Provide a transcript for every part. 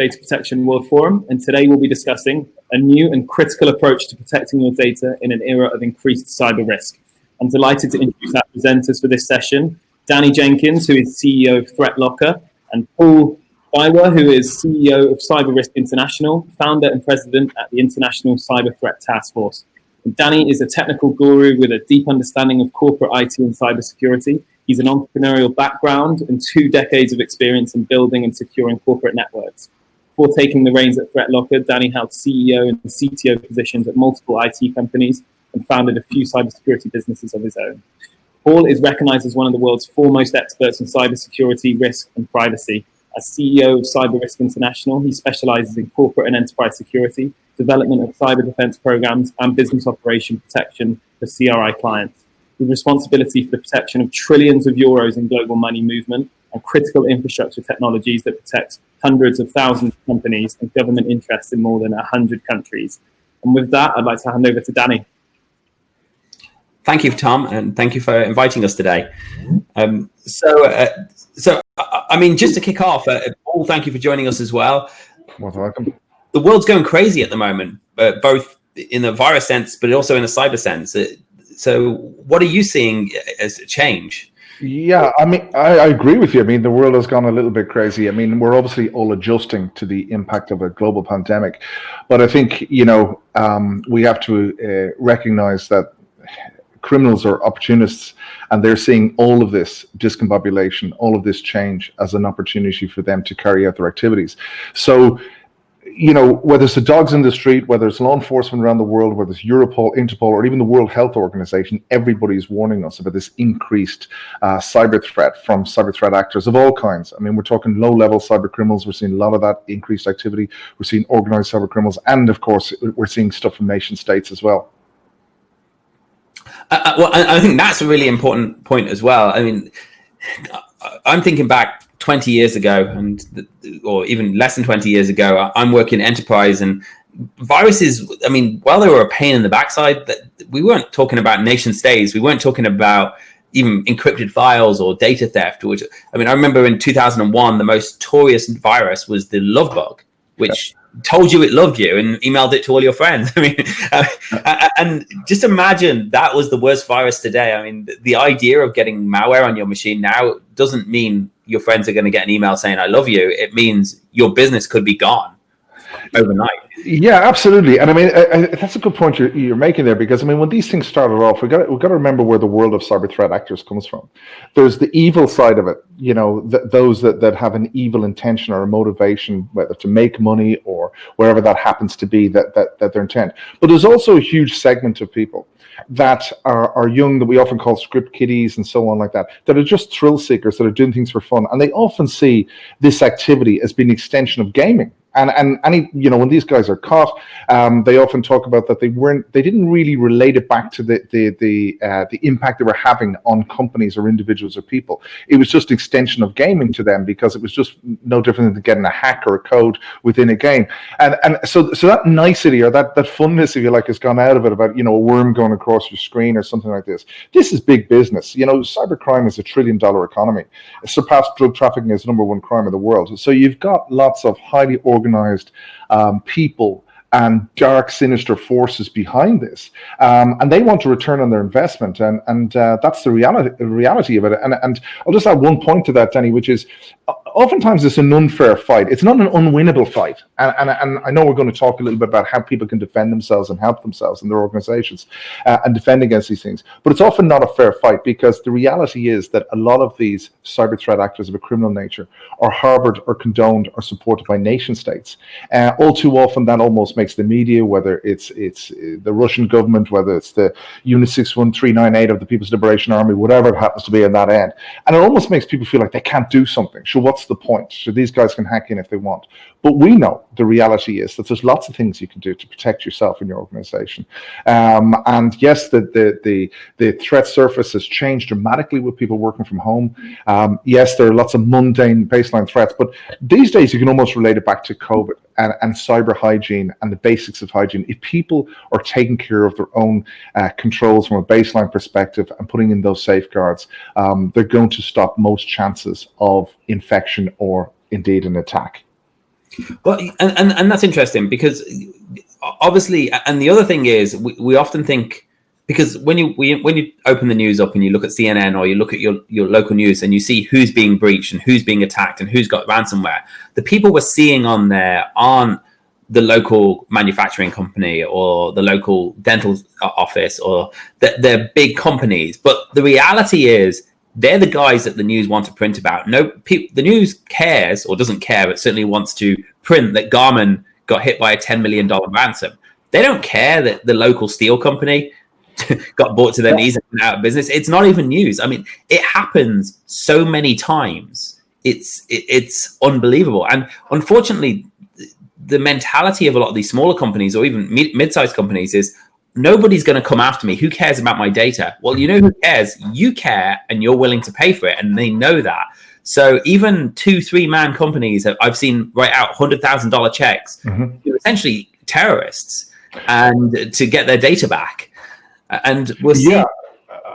Data Protection World Forum, and today we'll be discussing a new and critical approach to protecting your data in an era of increased cyber risk. I'm delighted to introduce our presenters for this session, Danny Jenkins, who is CEO of ThreatLocker, and Paul Biwa, who is CEO of Cyber Risk International, founder and president at the International Cyber Threat Task Force. And Danny is a technical guru with a deep understanding of corporate IT and cybersecurity. He's an entrepreneurial background and 2 decades of experience in building and securing corporate networks. Before taking the reins at ThreatLocker, Danny held CEO and CTO positions at multiple IT companies and founded a few cybersecurity businesses of his own. Paul is recognized as one of the world's foremost experts in cybersecurity, risk, and privacy. As CEO of Cyber Risk International, he specializes in corporate and enterprise security, development of cyber defense programs, and business operation protection for CRI clients, with responsibility for the protection of trillions of euros in global money movement and critical infrastructure technologies that protect hundreds of thousands of companies and government interests in more than 100 countries. And with that, I'd like to hand over to Danny. Thank you, Tom, and thank you for inviting us today. Just to kick off, Paul, thank you for joining us as well. Most welcome. The world's going crazy at the moment, both in the virus sense, but also in a cyber sense. So what are you seeing as a change? Yeah, I agree with you. The world has gone a little bit crazy. We're obviously all adjusting to the impact of a global pandemic. But I think, we have to recognize that criminals are opportunists, and they're seeing all of this discombobulation, all of this change as an opportunity for them to carry out their activities. So, whether it's the dogs in the street, whether it's law enforcement around the world, whether it's Europol, Interpol, or even the World Health Organization, everybody's warning us about this increased cyber threat from cyber threat actors of all kinds. We're talking low-level cyber criminals. We're seeing a lot of that increased activity. We're seeing organized cyber criminals. And, of course, we're seeing stuff from nation states as well. I think that's a really important point as well. I'm thinking back 20 years ago, or even less than 20 years ago. I'm working enterprise, and viruses, while they were a pain in the backside, we weren't talking about nation states. We weren't talking about even encrypted files or data theft. I remember in 2001, the most notorious virus was the love bug, which told you it loved you and emailed it to all your friends. And just imagine that was the worst virus today. The idea of getting malware on your machine now doesn't mean your friends are going to get an email saying I love you. It means your business could be gone overnight. Yeah, absolutely. And that's a good point you're making there, because when these things started off, we've got to remember where the world of cyber threat actors comes from. There's the evil side of it, those that have an evil intention or a motivation, whether to make money or wherever that happens to be, that their intent. But there's also a huge segment of people that are young, that we often call script kiddies and so on like that are just thrill seekers, that are doing things for fun. And they often see this activity as being an extension of gaming. And when these guys are caught, they often talk about that they didn't really relate it back to the impact they were having on companies or individuals or people. It was just an extension of gaming to them, because it was just no different than getting a hack or a code within a game. And so that nicety, or that funness, if you like, has gone out of it, about a worm going across your screen or something like this. This is big business. Cybercrime is $1 trillion economy. It surpassed drug trafficking as the #1 crime in the world. So you've got lots of highly organized people and dark, sinister forces behind this, and they want to return on their investment, and that's the reality of it. And I'll just add one point to that, Danny, which is oftentimes it's an unfair fight. It's not an unwinnable fight, and I know we're going to talk a little bit about how people can defend themselves and help themselves and their organizations and defend against these things, but it's often not a fair fight, because the reality is that a lot of these cyber threat actors of a criminal nature are harbored or condoned or supported by nation states. All too often that almost makes the media, whether it's the Russian government, whether it's the Unit 61398 of the People's Liberation Army, whatever it happens to be on that end. And it almost makes people feel like they can't do something. So what's the point? So these guys can hack in if they want. But we know the reality is that there's lots of things you can do to protect yourself and your organization. And yes, the threat surface has changed dramatically with people working from home. Yes, there are lots of mundane baseline threats, but these days you can almost relate it back to COVID and cyber hygiene and the basics of hygiene. If people are taking care of their own controls from a baseline perspective and putting in those safeguards, they're going to stop most chances of infection or indeed an attack. Well, and that's interesting because obviously, and the other thing is we often think, because when you open the news up and you look at CNN or you look at your local news and you see who's being breached and who's being attacked and who's got ransomware, the people we're seeing on there aren't the local manufacturing company or the local dental office, or they're big companies. But the reality is they're the guys that the news want to print about. The news cares or doesn't care, but certainly wants to print that Garmin got hit by a $10 million ransom. They don't care that the local steel company got brought to their knees and went out of business. It's not even news. I mean, it happens so many times. It's unbelievable. And unfortunately, the mentality of a lot of these smaller companies or even mid-sized companies is nobody's going to come after me. Who cares about my data? Well, you know who cares? You care, and you're willing to pay for it, and they know that. So even 2-3 man companies that I've seen write out $100,000 checks, you're essentially terrorists, and to get their data back. And we'll see. Yeah.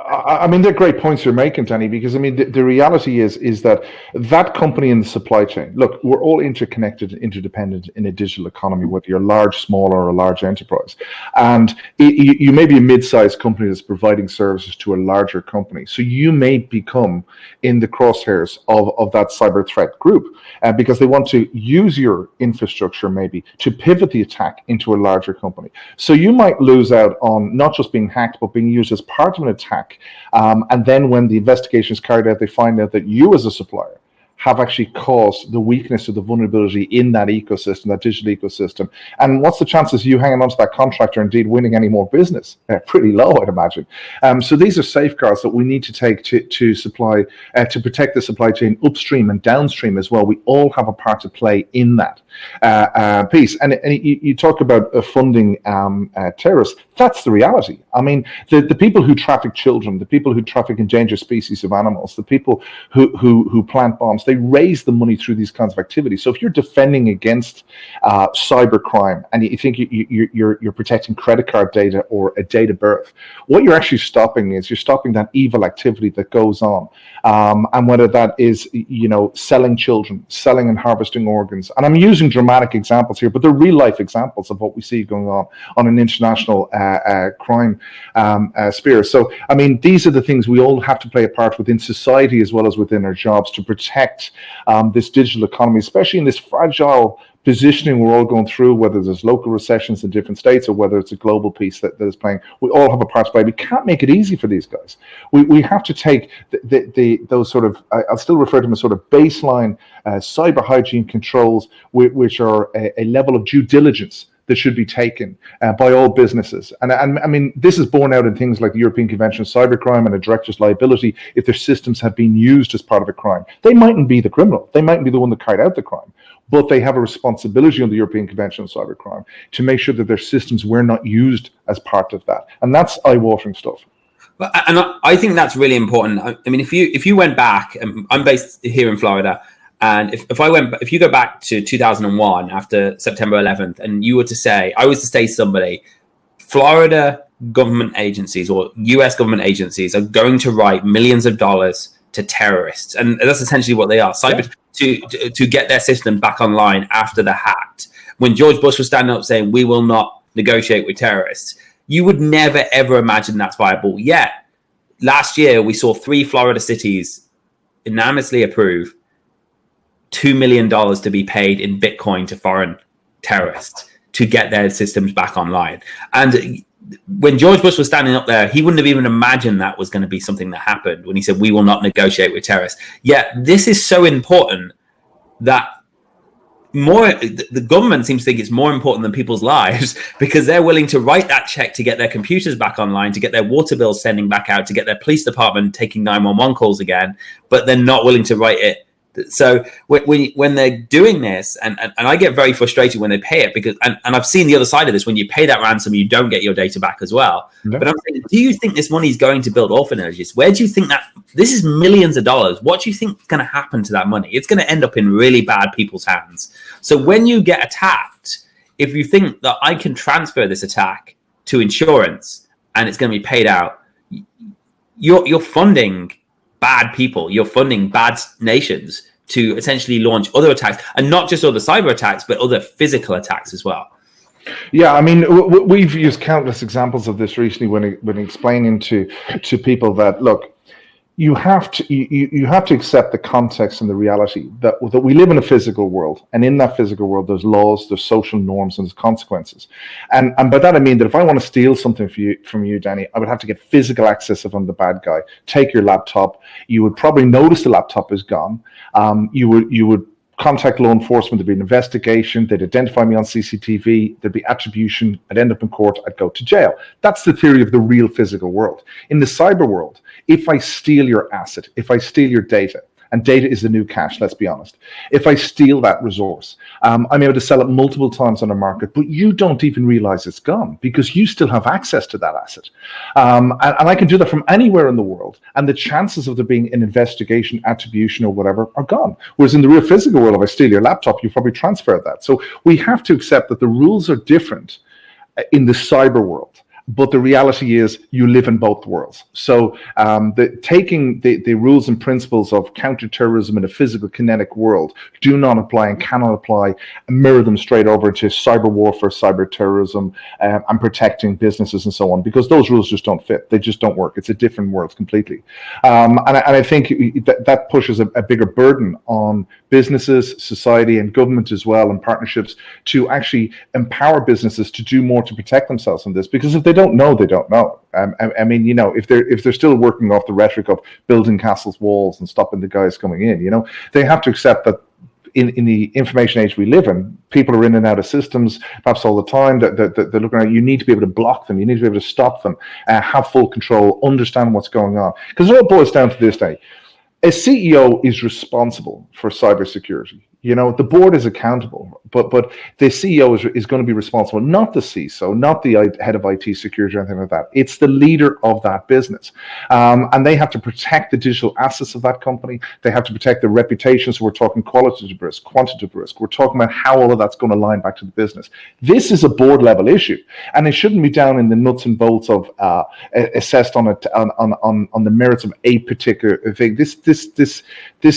I mean, they're great points you're making, Danny, because I mean, the reality is that company in the supply chain, look, we're all interconnected, interdependent in a digital economy, whether you're large, small, or a large enterprise. And you may be a mid-sized company that's providing services to a larger company. So you may become in the crosshairs of that cyber threat group because they want to use your infrastructure maybe to pivot the attack into a larger company. So you might lose out on not just being hacked, but being used as part of an attack. And then when the investigation is carried out, they find out that you as a supplier have actually caused the weakness or the vulnerability in that ecosystem, that digital ecosystem. And what's the chances of you hanging on to that contractor, indeed winning any more business? Pretty low, I'd imagine. So these are safeguards that we need to take to supply, to protect the supply chain upstream and downstream as well. We all have a part to play in that piece. And you talk about funding terrorists. That's the reality. I mean, the people who traffic children, the people who traffic endangered species of animals, the people who plant bombs, they raise the money through these kinds of activities. So if you're defending against cyber crime and you think you're protecting credit card data or a date of birth, what you're actually stopping is you're stopping that evil activity that goes on. And whether that is, selling children, selling and harvesting organs. And I'm using dramatic examples here, but they're real life examples of what we see going on an international crime sphere. So, I mean, these are the things we all have to play a part within society as well as within our jobs to protect this digital economy, especially in this fragile positioning we're all going through, whether there's local recessions in different states or whether it's a global piece that is playing. We all have a part to play. We can't make it easy for these guys. We have to take those sort of, I'll still refer to them as sort of baseline cyber hygiene controls, which are a level of due diligence that should be taken by all businesses. And I mean, this is borne out in things like the European Convention on Cybercrime and a director's liability if their systems have been used as part of a crime. They mightn't be the criminal. They mightn't be the one that carried out the crime, but they have a responsibility under the European Convention on Cybercrime to make sure that their systems were not used as part of that. And that's eye-watering stuff. And I think that's really important. I mean, if you went back, I'm based here in Florida, and if you go back to 2001 after September 11th, and I was to say somebody, Florida government agencies or US government agencies are going to write millions of dollars to terrorists, and that's essentially what they are. Cyber to get their system back online after they're hacked. When George Bush was standing up saying we will not negotiate with terrorists, you would never ever imagine that's viable. Yet last year we saw 3 Florida cities unanimously approve $2 million to be paid in Bitcoin to foreign terrorists to get their systems back online. And when George Bush was standing up there, he wouldn't have even imagined that was going to be something that happened when he said, we will not negotiate with terrorists. Yet this is so important that the government seems to think it's more important than people's lives because they're willing to write that check to get their computers back online, to get their water bills sending back out, to get their police department taking 911 calls again, but they're not willing to write it. So when they're doing this, and I get very frustrated when they pay it because, and I've seen the other side of this, when you pay that ransom, you don't get your data back as well. No. But I'm saying, do you think this money is going to build orphanages? Where do you think that, this is millions of dollars. What do you think is going to happen to that money? It's going to end up in really bad people's hands. So when you get attacked, if you think that I can transfer this attack to insurance and it's going to be paid out, you're funding bad people, you're funding bad nations to essentially launch other attacks, and not just other cyber attacks, but other physical attacks as well. Yeah, I mean, we've used countless examples of this recently when explaining to people that, look, you have to accept the context and the reality that we live in a physical world, and in that physical world, there's laws, there's social norms, and there's consequences. And by that I mean that if I want to steal something from you, Danny, I would have to get physical access if I'm the bad guy. Take your laptop. You would probably notice the laptop is gone. You would contact law enforcement. There'd be an investigation. They'd identify me on CCTV. There'd be attribution. I'd end up in court. I'd go to jail. That's the theory of the real physical world. In the cyber world, if I steal your asset, if I steal your data, and data is the new cash, let's be honest. If I steal that resource, I'm able to sell it multiple times on the market, but you don't even realize it's gone because you still have access to that asset. And I can do that from anywhere in the world. And the chances of there being an investigation, attribution, or whatever are gone. Whereas in the real physical world, if I steal your laptop, you probably transfer that. So we have to accept that the rules are different in the cyber world. But the reality is you live in both worlds. So taking the rules and principles of counterterrorism in a physical kinetic world do not apply and cannot apply and mirror them straight over to cyber warfare, cyber terrorism, and protecting businesses and so on, because those rules just don't fit. They just don't work. It's a different world completely. And I think that pushes a bigger burden on businesses, society, and government as well, and partnerships to actually empower businesses to do more to protect themselves from this. Because if they don't know, they don't know. I mean, if they're still working off the rhetoric of building castles, walls, and stopping the guys coming in, they have to accept that in the information age we live in, people are in and out of systems, perhaps all the time. That they're looking at. You need to be able to block them. You need to be able to stop them. Have full control. Understand what's going on. Because it all boils down to this day. A CEO is responsible for cybersecurity. The board is accountable, but the CEO is going to be responsible, not the CISO, not the head of IT security or anything like that. It's the leader of that business. And they have to protect the digital assets of that company. They have to protect the reputation. So we're talking qualitative risk, quantitative risk. We're talking about how all of that's going to line back to the business. This is a board level issue, and it shouldn't be down in the nuts and bolts of assessed on the merits of a particular thing. This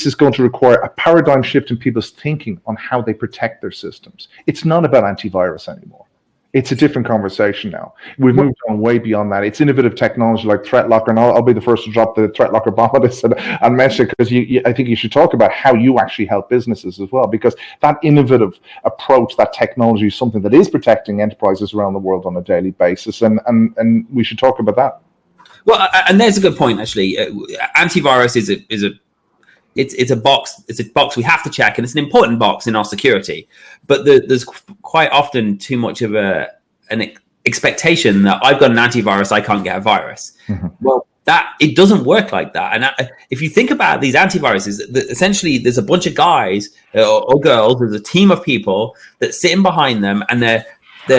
is going to require a paradigm shift in people's thinking on how they protect their systems. It's not about antivirus anymore. It's a different conversation now. We've moved on way beyond that. It's innovative technology like ThreatLocker, and I'll be the first to drop the ThreatLocker bomb on this and mention it, because I think you should talk about how you actually help businesses as well, because that innovative approach, that technology is something that is protecting enterprises around the world on a daily basis, and we should talk about that. Well, and there's a good point, actually. Antivirus is a box. It's a box we have to check, and it's an important box in our security. But there's quite often too much of an expectation that I've got an antivirus, I can't get a virus. Mm-hmm. Well, it doesn't work like that. And if you think about these antiviruses, essentially there's a bunch of guys or girls, there's a team of people that sitting behind them, and they're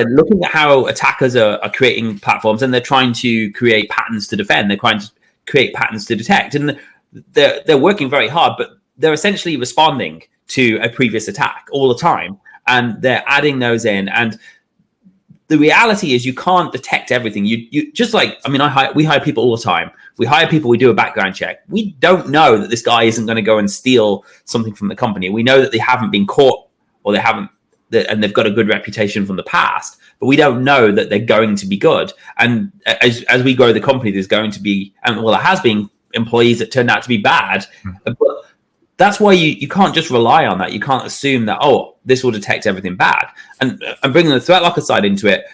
looking at how attackers are creating platforms, and they're trying to create patterns to defend. They're trying to create patterns to detect, and they're working very hard, but they're essentially responding to a previous attack all the time, and they're adding those in. And the reality is you can't detect everything. You just like, I mean, we hire people all the time. We hire people, we do a background check. We don't know that this guy isn't going to go and steal something from the company. We know that they haven't been caught, or and they've got a good reputation from the past, but we don't know that they're going to be good. And as we grow the company, there's going to be, and well, it has been, employees that turned out to be bad. But that's why you can't just rely on that. You can't assume that, this will detect everything bad. And bringing the ThreatLocker side into it,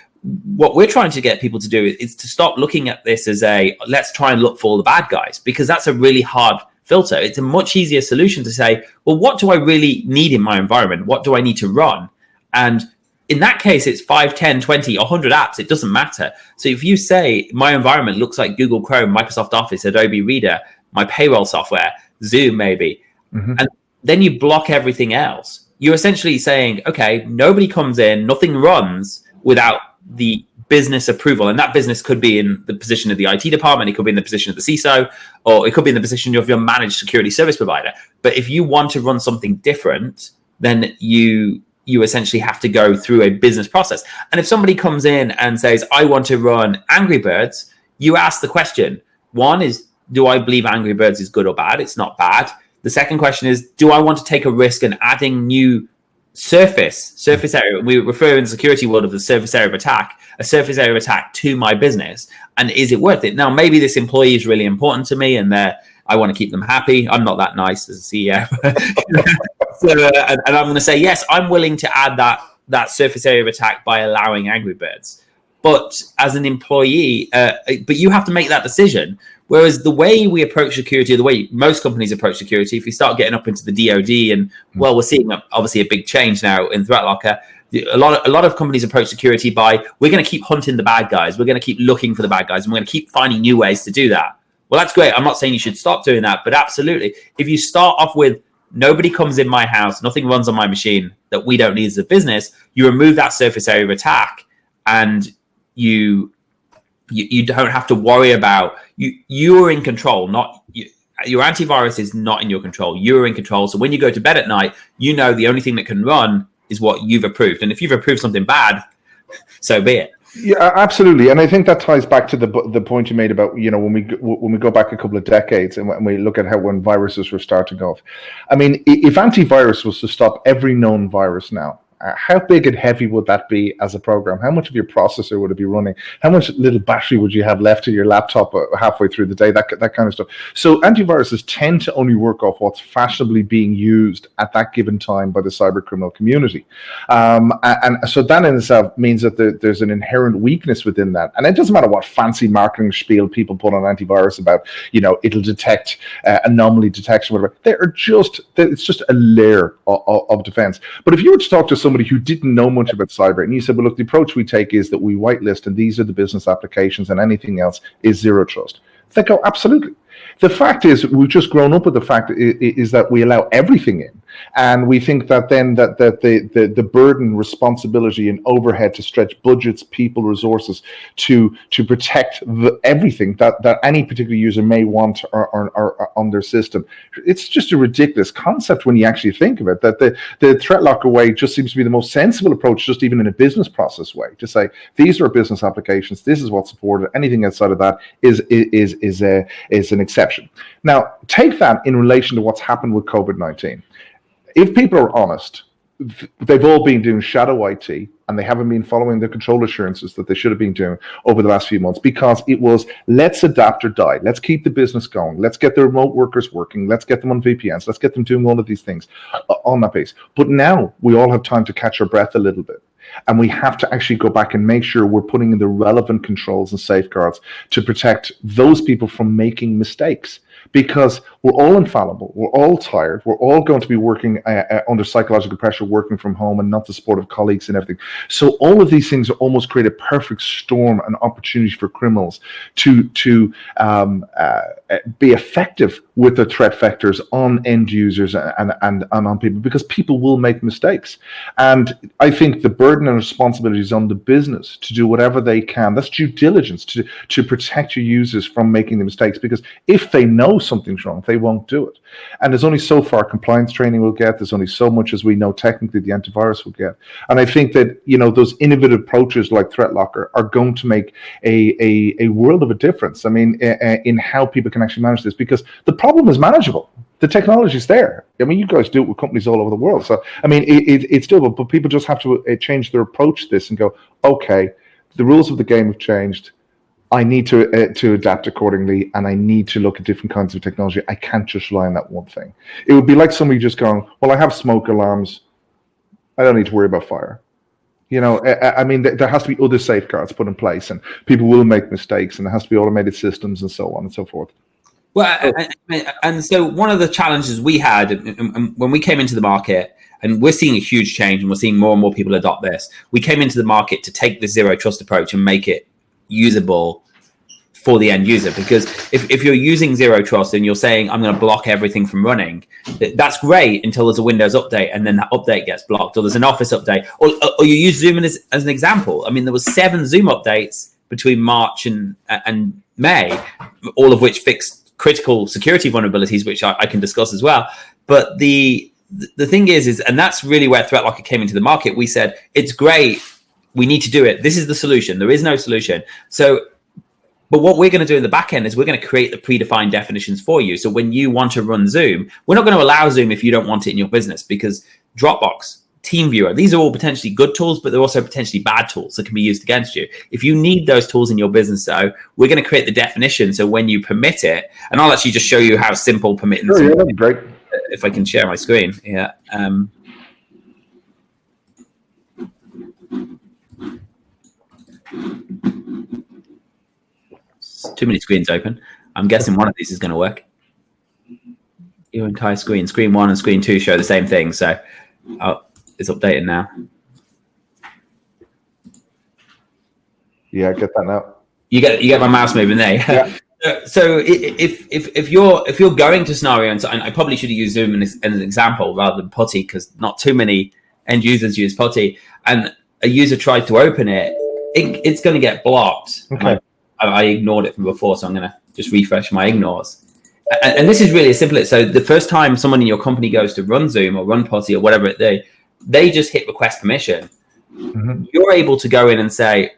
what we're trying to get people to do is to stop looking at this as let's try and look for all the bad guys, because that's a really hard filter. It's a much easier solution to say, well, what do I really need in my environment? What do I need to run? And in that case, it's 5, 10, 20, 100 apps. It doesn't matter. So if you say my environment looks like Google Chrome, Microsoft Office, Adobe Reader, my payroll software, Zoom maybe, and then you block everything else, you're essentially saying, okay, nobody comes in, nothing runs without the business approval. And that business could be in the position of the IT department, it could be in the position of the CISO, or it could be in the position of your managed security service provider. But if you want to run something different, then you essentially have to go through a business process. And if somebody comes in and says, I want to run Angry Birds, you ask the question. One is, do I believe Angry Birds is good or bad? It's not bad. The second question is, do I want to take a risk in adding new surface area? We refer in the security world of the surface area of attack, a surface area of attack to my business. And is it worth it? Now, maybe this employee is really important to me and I want to keep them happy. I'm not that nice as a CEO. And I'm going to say, yes, I'm willing to add that surface area of attack by allowing Angry Birds. But as an employee, but you have to make that decision. Whereas the way we approach security, the way most companies approach security, if you start getting up into the DoD, and well, we're seeing obviously a big change now in ThreatLocker. A lot of companies approach security by, we're going to keep hunting the bad guys. We're going to keep looking for the bad guys, and we're going to keep finding new ways to do that. Well, that's great. I'm not saying you should stop doing that, but absolutely, if you start off with, nobody comes in my house, nothing runs on my machine that we don't need as a business, you remove that surface area of attack, and you don't have to worry about, you are in control, not you. Your antivirus is not in your control. You're in control. So when you go to bed at night, you know the only thing that can run is what you've approved. And if you've approved something bad, so be it. Yeah, absolutely. And I think that ties back to the point you made about, when we go back a couple of decades and when we look at when viruses were starting off. I mean, if antivirus was to stop every known virus now, how big and heavy would that be as a program? How much of your processor would it be running? How much little battery would you have left in your laptop halfway through the day? That kind of stuff. So antiviruses tend to only work off what's fashionably being used at that given time by the cyber criminal community. And so that in itself means that there's an inherent weakness within that. And it doesn't matter what fancy marketing spiel people put on antivirus about, it'll detect anomaly detection, whatever. It's just a layer of defense. But if you were to talk to somebody who didn't know much about cyber, and you said, well, look, the approach we take is that we whitelist, and these are the business applications, and anything else is zero trust. They go, absolutely. The fact is, we've just grown up with the fact is that we allow everything in, and we think that then that the burden, responsibility, and overhead to stretch budgets, people, resources to protect everything that any particular user may want or on their system. It's just a ridiculous concept when you actually think of it. That the ThreatLocker way just seems to be the most sensible approach, just even in a business process way, to say these are business applications. This is what's supported. Anything outside of that is an exception. Now, take that in relation to what's happened with COVID-19. If people are honest, they've all been doing shadow IT, and they haven't been following the control assurances that they should have been doing over the last few months, because it was, let's adapt or die. Let's keep the business going. Let's get the remote workers working. Let's get them on VPNs. Let's get them doing all of these things on that base. But now we all have time to catch our breath a little bit. And we have to actually go back and make sure we're putting in the relevant controls and safeguards to protect those people from making mistakes. Because we're all infallible, we're all tired, we're all going to be working under psychological pressure, working from home, and not the support of colleagues and everything. So all of these things almost create a perfect storm and opportunity for criminals to be effective with the threat vectors on end users and on people, because people will make mistakes. And I think the burden and responsibility is on the business to do whatever they can. That's due diligence to protect your users from making the mistakes, because if they know something's wrong, they won't do it. And there's only so far compliance training will get. There's only so much as we know technically the antivirus will get. And I think that those innovative approaches like ThreatLocker are going to make a world of a difference. I mean, in how people can actually manage this, because the problem is manageable. The technology is there. I mean, you guys do it with companies all over the world. So I mean, it's doable, but people just have to change their approach to this and go, okay, the rules of the game have changed. I need to adapt accordingly, and I need to look at different kinds of technology. I can't just rely on that one thing. It would be like somebody just going, well, I have smoke alarms. I don't need to worry about fire. I mean, there has to be other safeguards put in place, and people will make mistakes, and there has to be automated systems and so on and so forth. Well, and so one of the challenges we had when we came into the market, and we're seeing a huge change, and we're seeing more and more people adopt this. We came into the market to take the zero trust approach and make it usable for the end user, because if you're using zero trust and you're saying, I'm going to block everything from running, that's great until there's a Windows update, and then that update gets blocked, or there's an Office update, or you use Zoom as an example. I mean, there was 7 Zoom updates between March and May, all of which fixed critical security vulnerabilities, which I can discuss as well. But the thing is, and that's really where ThreatLocker came into the market. We said, it's great, we need to do it. This is the solution. There is no solution. So But what we're going to do in the back end is we're going to create the predefined definitions for you. So when you want to run Zoom, we're not going to allow Zoom if you don't want it in your business, because Dropbox, TeamViewer, these are all potentially good tools, but they're also potentially bad tools that can be used against you. If you need those tools in your business, though, we're going to create the definition. So when you permit it, and I'll actually just show you how simple permitting. Sure, yeah, that'd be great. If I can share my screen. Yeah. Too many screens open. I'm guessing one of these is going to work. Your entire screen, screen 1 and screen 2 show the same thing. So it's updated now. Yeah, I get that now. You get my mouse moving there. Yeah. So if you're going to scenario, and I probably should have used Zoom as an example rather than Putty, because not too many end users use Putty, and a user tries to open it's going to get blocked. Okay. I ignored it from before, so I'm going to just refresh my ignores. And this is really simple. So the first time someone in your company goes to run Zoom or run Putty or whatever they just hit request permission. Mm-hmm. You're able to go in and say,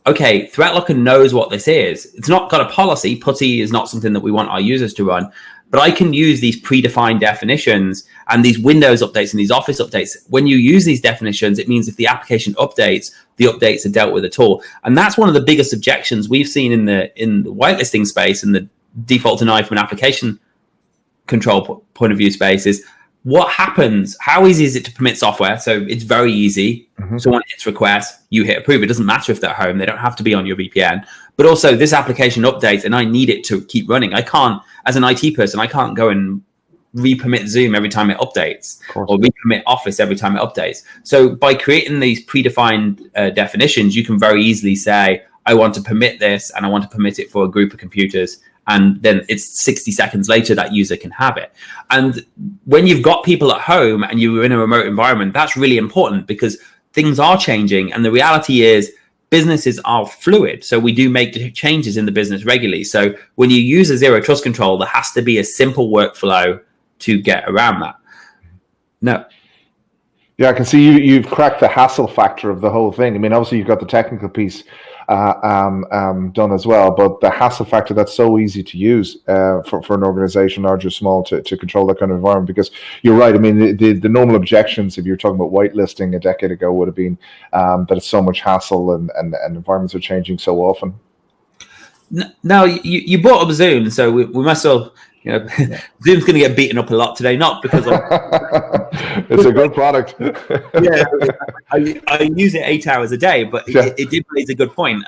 okay, ThreatLocker knows what this is. It's not got a policy. Putty is not something that we want our users to run, but I can use these predefined definitions and these Windows updates and these Office updates. When you use these definitions, it means if the application updates, the updates are dealt with at all. And that's one of the biggest objections we've seen in the whitelisting space and the default deny from an application control point of view space is what happens. How easy is it to permit software? So it's very easy. Mm-hmm. Someone hits request, you hit approve. It doesn't matter if they're home. They don't have to be on your VPN. But also this application updates and I need it to keep running. I can't, as an IT person, I can't go and re-permit Zoom every time it updates or re-permit Office every time it updates. So by creating these predefined definitions, you can very easily say, I want to permit this and I want to permit it for a group of computers. And then it's 60 seconds later that user can have it. And when you've got people at home and you're in a remote environment, that's really important because things are changing. And the reality is businesses are fluid. So we do make changes in the business regularly. So when you use a zero trust control, there has to be a simple workflow to get around that. No. Yeah, I can see you've cracked the hassle factor of the whole thing. I mean, obviously you've got the technical piece done as well, but the hassle factor, that's so easy to use for an organization, large or small, to control that kind of environment. Because you're right, I mean, the normal objections, if you're talking about whitelisting a decade ago, would have been that it's so much hassle and environments are changing so often. Now, you brought up Zoom, so we must all, Zoom's going to get beaten up a lot today, not because of... It's a good product. Yeah, I use it 8 hours a day, but it did raise a good point.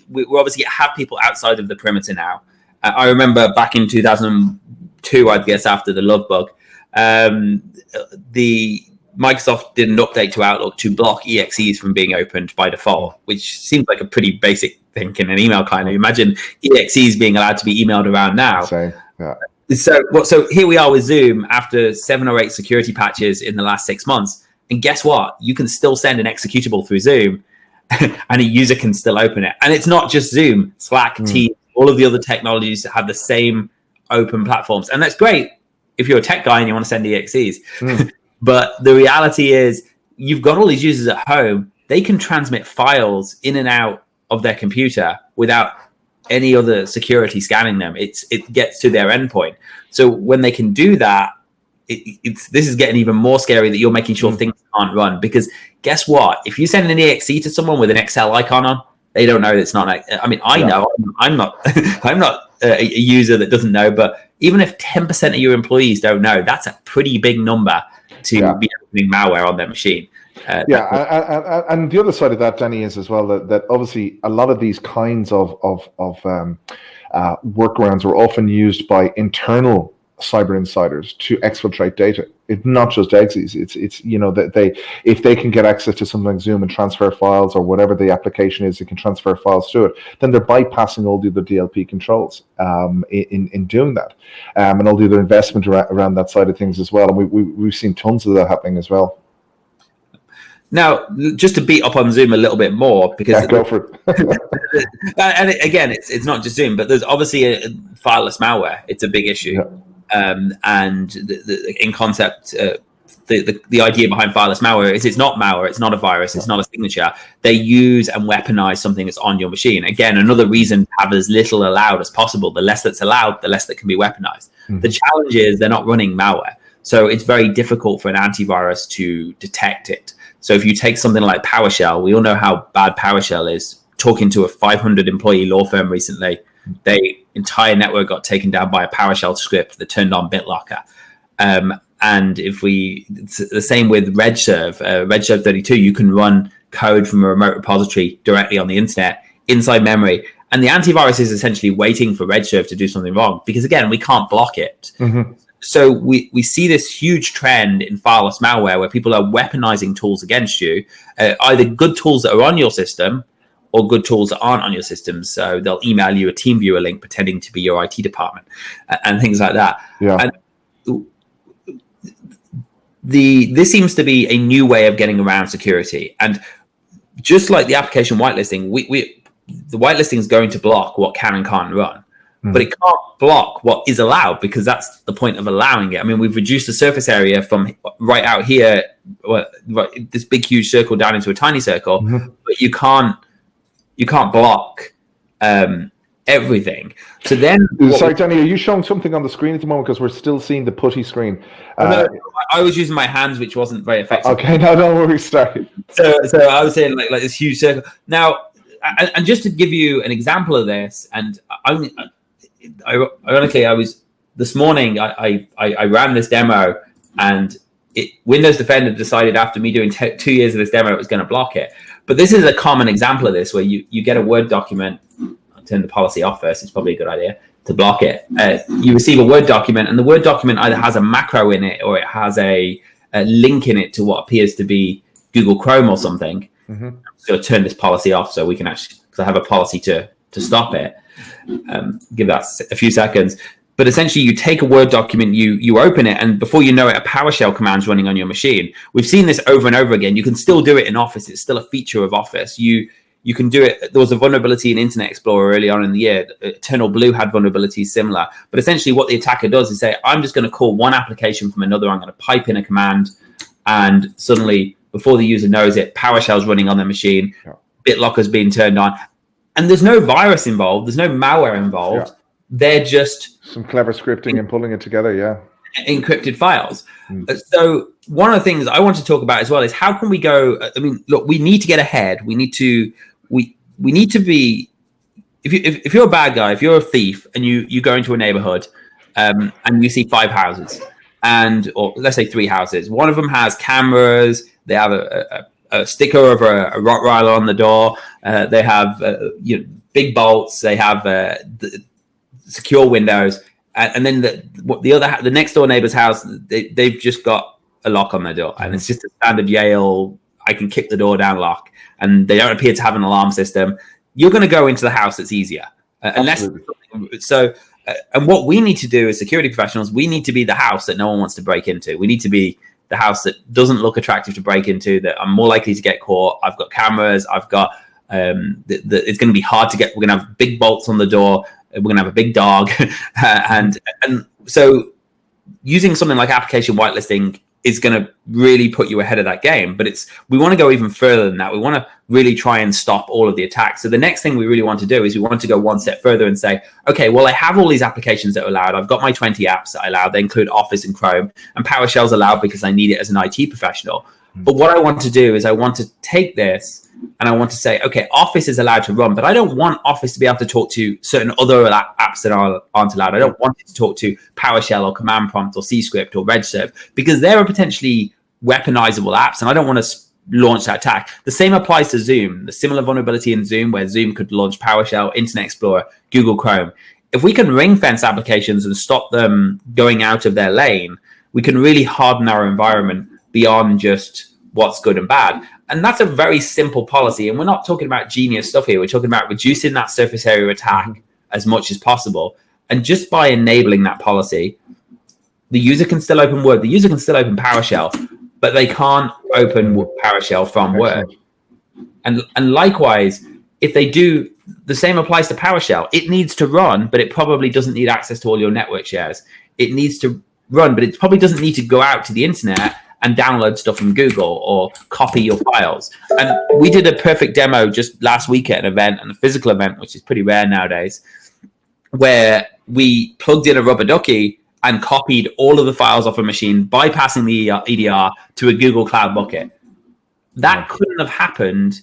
We obviously have people outside of the perimeter now. I remember back in 2002, I guess, after the love bug, the Microsoft did an update to Outlook to block EXEs from being opened by default, which seems like a pretty basic thing in an email client. Imagine EXEs being allowed to be emailed around now. Same. Yeah. So here we are with Zoom after 7 or 8 security patches in the last 6 months. And guess what? You can still send an executable through Zoom and a user can still open it. And it's not just Zoom, Slack, Teams, all of the other technologies that have the same open platforms. And that's great if you're a tech guy and you want to send EXEs. But the reality is you've got all these users at home. They can transmit files in and out of their computer without any other security scanning them. It gets to their endpoint. So when they can do that, this is getting even more scary that you're making sure things can't run. Because guess what? If you send an EXE to someone with an Excel icon on, they don't know it's not. I mean, I know I'm not a user that doesn't know. But even if 10% of your employees don't know, that's a pretty big number to be opening malware on their machine. And the other side of that, Danny, is as well that obviously a lot of these kinds of workarounds are often used by internal cyber insiders to exfiltrate data. It's not just exes. It's that if they can get access to something like Zoom and transfer files or whatever the application is, they can transfer files to it. Then they're bypassing all the other DLP controls in doing that, and all the other investment around that side of things as well. And we've seen tons of that happening as well. Now, just to beat up on Zoom a little bit more, because go for it. And again, it's not just Zoom, but there's obviously a fileless malware. It's a big issue, and in concept, the idea behind fileless malware is it's not malware, it's not a virus, it's not a signature. They use and weaponize something that's on your machine. Again, another reason to have as little allowed as possible. The less that's allowed, the less that can be weaponized. The challenge is they're not running malware. So it's very difficult for an antivirus to detect it. So if you take something like PowerShell, we all know how bad PowerShell is. Talking to a 500 employee law firm recently, their entire network got taken down by a PowerShell script that turned on BitLocker. And it's the same with RegServe, RegServe 32, you can run code from a remote repository directly on the internet inside memory. And the antivirus is essentially waiting for RegServe to do something wrong because, again, we can't block it. So we see this huge trend in fileless malware where people are weaponizing tools against you, either good tools that are on your system or good tools that aren't on your system. So they'll email you a TeamViewer link pretending to be your IT department and things like that. Yeah. And this seems to be a new way of getting around security. And just like the application whitelisting, the whitelisting is going to block what can and can't run. But it can't block what is allowed because that's the point of allowing it. I mean, we've reduced the surface area from right out here, this big, huge circle down into a tiny circle, but you can't block everything. So then... Sorry, Danny, are you showing something on the screen at the moment? Because we're still seeing the putty screen. I was using my hands, which wasn't very effective. Okay, no, don't worry, start. So I was saying like this huge circle. Now, and just to give you an example of this, and ironically, this morning I ran this demo, and Windows Defender decided after me doing 2 years of this demo, it was going to block it. But this is a common example of this, where you get a Word document. I'll turn the policy off first. It's probably a good idea to block it. You receive a Word document, and the Word document either has a macro in it or it has a link in it to what appears to be Google Chrome or something. I'm just going to turn this policy off so we can actually, because I have a policy to stop it. Give that a few seconds. But essentially, you take a Word document, you open it, and before you know it, a PowerShell command's running on your machine. We've seen this over and over again. You can still do it in Office. It's still a feature of Office. You can do it. There was a vulnerability in Internet Explorer early on in the year. Eternal Blue had vulnerabilities similar. But essentially, what the attacker does is say, I'm just going to call one application from another. I'm going to pipe in a command, and suddenly, before the user knows it, PowerShell's running on their machine. BitLocker's being turned on. And there's no virus involved. There's no malware involved. They're just... some clever scripting and pulling it together, encrypted files. So one of the things I want to talk about as well is how can we go... I mean, look, we need to get ahead. We need to be... If you're a bad guy, if you're a thief and you go into a neighborhood and you see 5 houses, or let's say 3 houses, one of them has cameras, they have a sticker of a Rottweiler on the door. They have big bolts. They have the secure windows, and then the next door neighbor's house, they've just got a lock on their door, and it's just a standard Yale. I can kick the door down lock, and they don't appear to have an alarm system. You're going to go into the house that's easier, unless so. And what we need to do as security professionals, we need to be the house that no one wants to break into. We need to be the house that doesn't look attractive to break into, that I'm more likely to get caught. I've got cameras. I've got it's going to be hard to get. We're going to have big bolts on the door. We're going to have a big dog, and so using something like application whitelisting is going to really put you ahead of that game. But we want to go even further than that. We want to really try and stop all of the attacks. So the next thing we really want to do is we want to go one step further and say, okay, well, I have all these applications that are allowed. I've got my 20 apps that I allow. They include Office and Chrome, and PowerShell's allowed because I need it as an IT professional. But what I want to do is I want to take this and I want to say, okay, Office is allowed to run, but I don't want Office to be able to talk to certain other apps that aren't allowed. I don't want it to talk to PowerShell or Command Prompt or CScript or RegServe because they're potentially weaponizable apps, and I don't want to launch that attack. The same applies to Zoom. The similar vulnerability in Zoom, where Zoom could launch PowerShell, Internet Explorer, Google Chrome. If we can ring fence applications and stop them going out of their lane, we can really harden our environment beyond just what's good and bad. And that's a very simple policy. And we're not talking about genius stuff here. We're talking about reducing that surface area attack as much as possible. And just by enabling that policy, the user can still open Word. The user can still open PowerShell, but they can't open PowerShell from Word. And likewise, if they do, the same applies to PowerShell. It needs to run, but it probably doesn't need access to all your network shares. It needs to run, but it probably doesn't need to go out to the internet and download stuff from Google or copy your files. And we did a perfect demo just last week at an event, and a physical event, which is pretty rare nowadays, where we plugged in a rubber ducky and copied all of the files off a machine, bypassing the EDR to a Google Cloud bucket. That couldn't have happened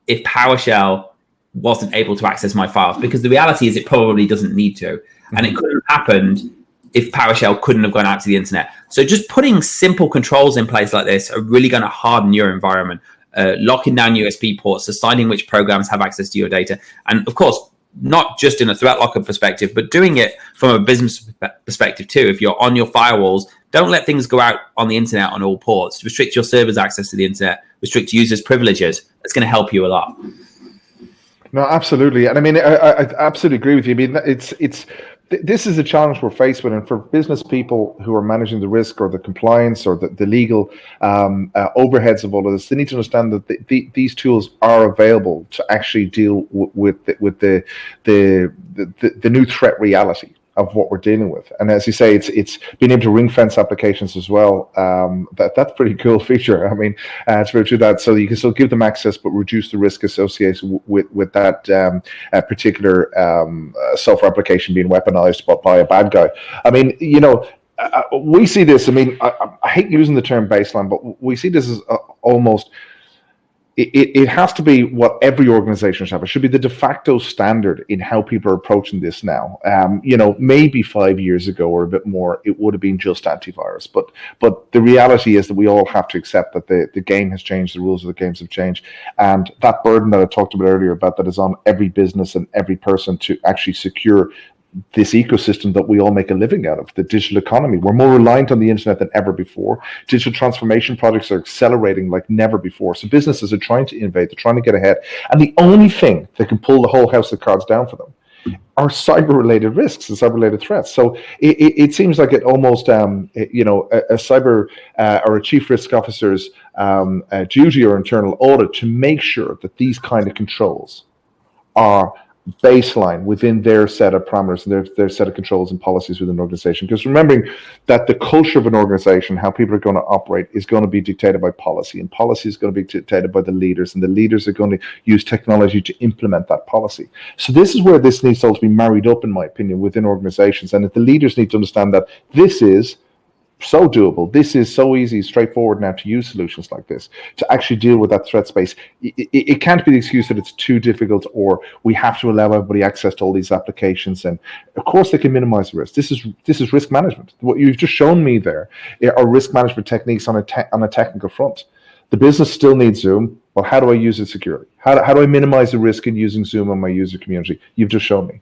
if PowerShell wasn't able to access my files, because the reality is it probably doesn't need to. And it couldn't have happened if PowerShell couldn't have gone out to the internet. So just putting simple controls in place like this are really going to harden your environment, locking down USB ports, deciding which programs have access to your data. And of course, not just in a threat locker perspective, but doing it from a business perspective too. If you're on your firewalls, don't let things go out on the internet on all ports. Restrict your server's access to the internet, restrict users' privileges. It's going to help you a lot. No, absolutely. And I mean, I absolutely agree with you. I mean, this is a challenge we're faced with, and for business people who are managing the risk or the compliance or the legal overheads of all of this, they need to understand that these tools are available to actually deal with the new threat reality of what we're dealing with. And as you say, it's being able to ring fence applications as well. That's a pretty cool feature. I mean, it's very true that, so you can still give them access but reduce the risk associated with that particular software application being weaponized by a bad guy. I mean, we see this. I mean, I hate using the term baseline, but we see this as almost. It has to be what every organization should have. It should be the de facto standard in how people are approaching this now. Maybe 5 years ago or a bit more, it would have been just antivirus. But the reality is that we all have to accept that the game has changed, the rules of the games have changed. And that burden that I talked about earlier about that is on every business and every person to actually secure this ecosystem that we all make a living out of, the digital economy. We're more reliant on the internet than ever before. Digital transformation projects are accelerating like never before. So businesses are trying to innovate, they're trying to get ahead. And the only thing that can pull the whole house of cards down for them are cyber-related risks and cyber-related threats. So it seems like it almost, a cyber or a chief risk officer's duty or internal audit to make sure that these kind of controls are baseline within their set of parameters and their set of controls and policies within an organization. Because remembering that the culture of an organization, how people are going to operate, is going to be dictated by policy, and policy is going to be dictated by the leaders, and the leaders are going to use technology to implement that policy. So this is where this needs to also be married up, in my opinion, within organizations. And if the leaders need to understand that this is so doable, this is so easy, straightforward now to use solutions like this to actually deal with that threat space. It can't be the excuse that it's too difficult or we have to allow everybody access to all these applications. And of course they can minimize the risk. This is risk management. What you've just shown me there are risk management techniques on a technical front. The business still needs Zoom. Well, how do I use it securely? How do I minimize the risk in using Zoom on my user community? You've just shown me.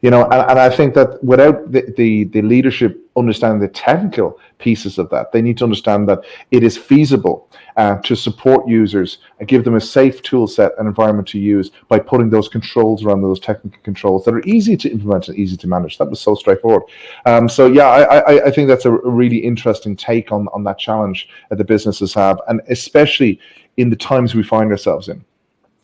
And I think that without the leadership understanding the technical pieces of that, they need to understand that it is feasible to support users and give them a safe tool set and environment to use by putting those controls around those technical controls that are easy to implement and easy to manage. That was so straightforward. I think that's a really interesting take on that challenge that the businesses have, and especially in the times we find ourselves in.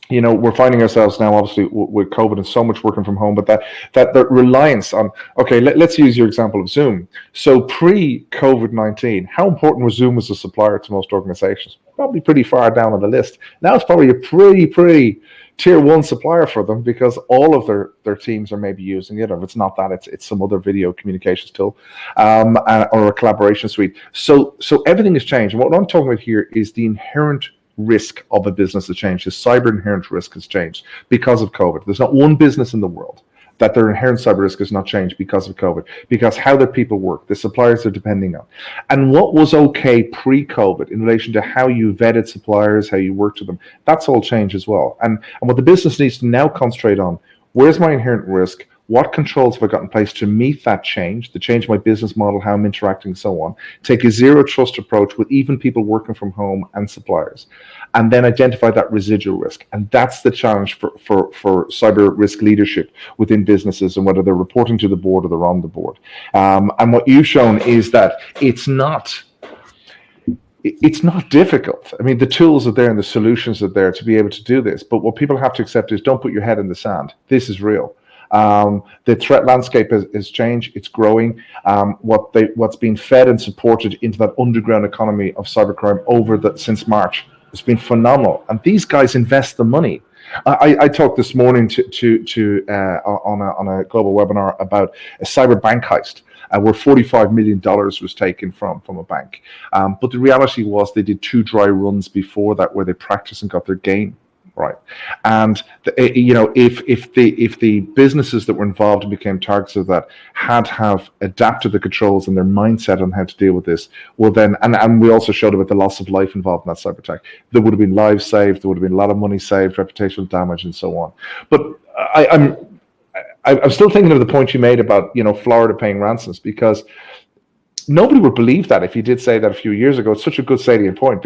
We're finding ourselves now, obviously, with COVID and so much working from home, but that reliance on, okay, let's use your example of Zoom. So pre-COVID-19, how important was Zoom as a supplier to most organizations? Probably pretty far down on the list. Now it's probably a pretty tier one supplier for them because all of their teams are maybe using it, or if it's not that, it's some other video communications tool or a collaboration suite. So everything has changed. And what I'm talking about here is the inherent risk of a business has changed. The cyber inherent risk has changed because of COVID. There's not one business in the world that their inherent cyber risk has not changed because of COVID, because how their people work, the suppliers they're depending on. And what was okay pre-COVID in relation to how you vetted suppliers, how you worked with them, that's all changed as well. And what the business needs to now concentrate on, where's my inherent risk? What controls have I got in place to meet that change, to change my business model, how I'm interacting, so on. Take a zero trust approach with even people working from home and suppliers, and then identify that residual risk. And that's the challenge for cyber risk leadership within businesses, and whether they're reporting to the board or they're on the board. And what you've shown is that it's not difficult. I mean, the tools are there and the solutions are there to be able to do this. But what people have to accept is don't put your head in the sand. This is real. The threat landscape has changed. It's growing. What's been fed and supported into that underground economy of cybercrime since March has been phenomenal. And these guys invest the money. I talked this morning on a global webinar about a cyber bank heist. Where $45 million was taken from a bank. But the reality was they did 2 dry runs before that where they practiced and got their game right. And if the businesses that were involved and became targets of that have adapted the controls and their mindset on how to deal with this, well then, and we also showed about the loss of life involved in that cyber attack. There would have been lives saved, there would have been a lot of money saved, reputational damage, and so on. But I'm still thinking of the point you made about Florida paying ransoms, because nobody would believe that if you did say that a few years ago. It's such a good salient point,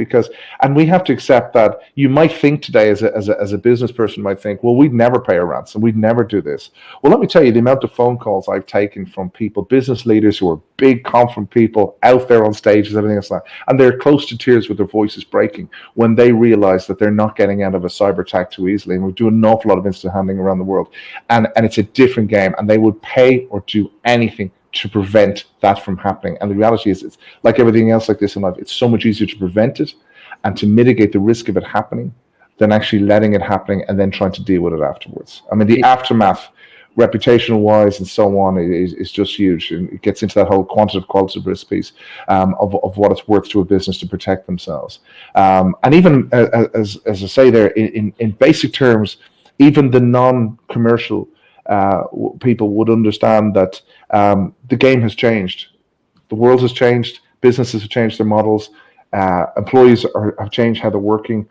and we have to accept that you might think today as a business person might think, well, we'd never pay a ransom, we'd never do this. Well, let me tell you the amount of phone calls I've taken from people, business leaders who are big, confident people out there on stages, everything else like that, and they're close to tears with their voices breaking when they realize that they're not getting out of a cyber attack too easily. And we do an awful lot of instant handling around the world, and it's a different game, and they would pay or do anything to prevent that from happening. And the reality is, it's like everything else like this in life, it's so much easier to prevent it and to mitigate the risk of it happening than actually letting it happening and then trying to deal with it afterwards. I mean, the aftermath, reputational wise and so on, is just huge, and it gets into that whole qualitative risk piece of what it's worth to a business to protect themselves. And even as I say there, in basic terms, even the non-commercial people would understand that the game has changed. The world has changed. Businesses have changed their models. Employees have changed how they're working,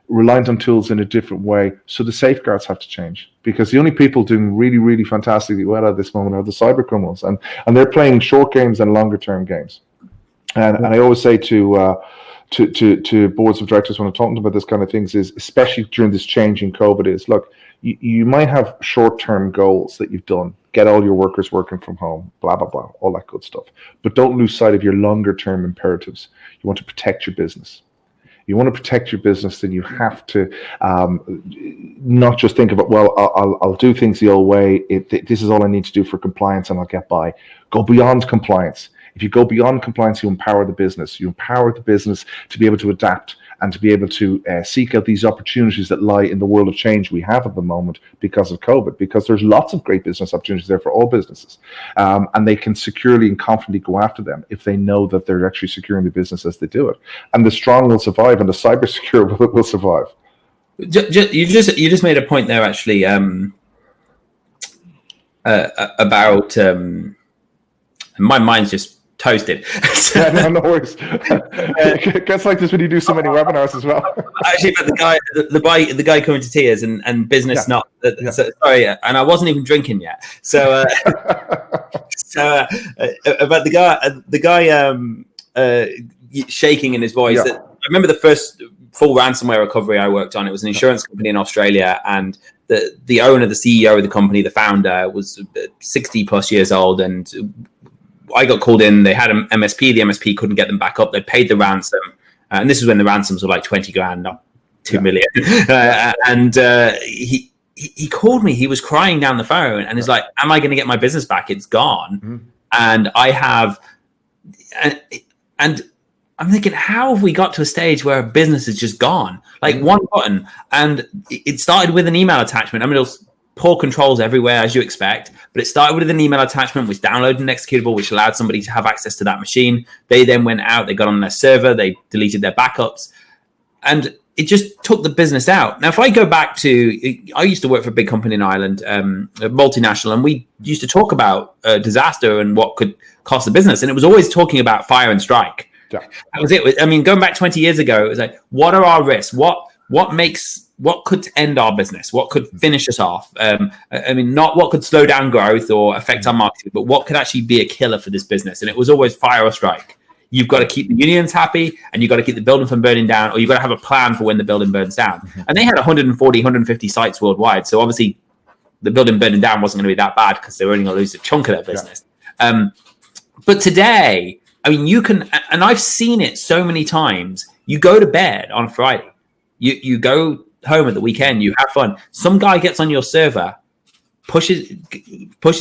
reliant on tools in a different way. So the safeguards have to change, because the only people doing really, really fantastically well at this moment are the cyber criminals, and they're playing short games and longer term games. And I always say to boards of directors when I'm talking about this kind of things is, especially during this change in COVID, is look, you might have short-term goals that you've done, get all your workers working from home, blah, blah, blah, all that good stuff. But don't lose sight of your longer-term imperatives. You want to protect your business. You want to protect your business, then you have to not just think about, well, I'll do things the old way. This is all I need to do for compliance and I'll get by. Go beyond compliance. If you go beyond compliance, you empower the business. You empower the business to be able to adapt and to be able to seek out these opportunities that lie in the world of change we have at the moment because of COVID, because there's lots of great business opportunities there for all businesses. And they can securely and confidently go after them if they know that they're actually securing the business as they do it. And the strong will survive and the cyber secure will survive. You just made a point there, actually, about my mind's just toasted. Yeah, no worries. It gets like this when you do so many webinars as well. Actually, but the guy coming to tears and business not. So, sorry, and I wasn't even drinking yet. So, about the guy shaking in his voice. Yeah. I remember the first full ransomware recovery I worked on. It was an insurance company in Australia, and the owner, the CEO of the company, the founder, was 60 plus years old, and I got called in. They had an MSP. The MSP couldn't get them back up. They paid the ransom. And this is when the ransoms were like 20 grand, not 2 million. And he called me. He was crying down the phone and he's like, am I going to get my business back? It's gone. Mm-hmm. And I have, and I'm thinking, how have we got to a stage where a business is just gone? Like one button. And it started with an email attachment. I mean, it was poor controls everywhere, as you expect, but it started with an email attachment which downloaded an executable which allowed somebody to have access to that machine. They then went out, they got on their server, they deleted their backups, and it just took the business out. Now, if I go back to, I used to work for a big company in Ireland, a multinational, and we used to talk about disaster and what could cost the business, and it was always talking about fire and strike. Yeah. That was it. I mean, going back 20 years ago, it was like, what are our risks? What could end our business? What could finish us off? I mean, not what could slow down growth or affect our marketing, but what could actually be a killer for this business? And it was always fire or strike. You've got to keep the unions happy, and you've got to keep the building from burning down, or you've got to have a plan for when the building burns down. Mm-hmm. And they had 140, 150 sites worldwide. So obviously the building burning down wasn't going to be that bad because they were only going to lose a chunk of their business. Yeah. But today, I mean, you can, and I've seen it so many times, you go to bed on Friday, you go home at the weekend, you have fun. Some guy gets on your server pushes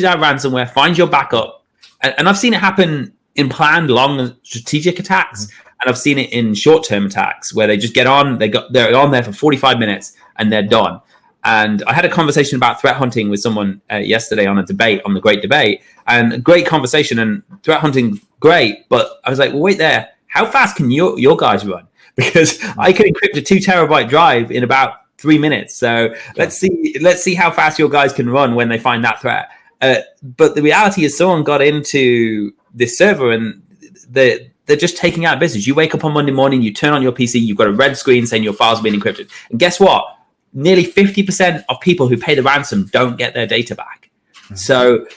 out ransomware, finds your backup, and I've seen it happen in planned, long, strategic attacks, and I've seen it in short-term attacks where they just get on, they're on there for 45 minutes and they're done. And I had a conversation about threat hunting with someone yesterday on the Great Debate, and a great conversation. And threat hunting, great, but I was like, well, wait there, how fast can your guys run? Because I can encrypt a 2 terabyte drive in about 3 minutes. So let's see how fast your guys can run when they find that threat. But the reality is, someone got into this server and they're just taking out business. You wake up on Monday morning, you turn on your PC, you've got a red screen saying your files have been encrypted. And guess what? Nearly 50% of people who pay the ransom don't get their data back. So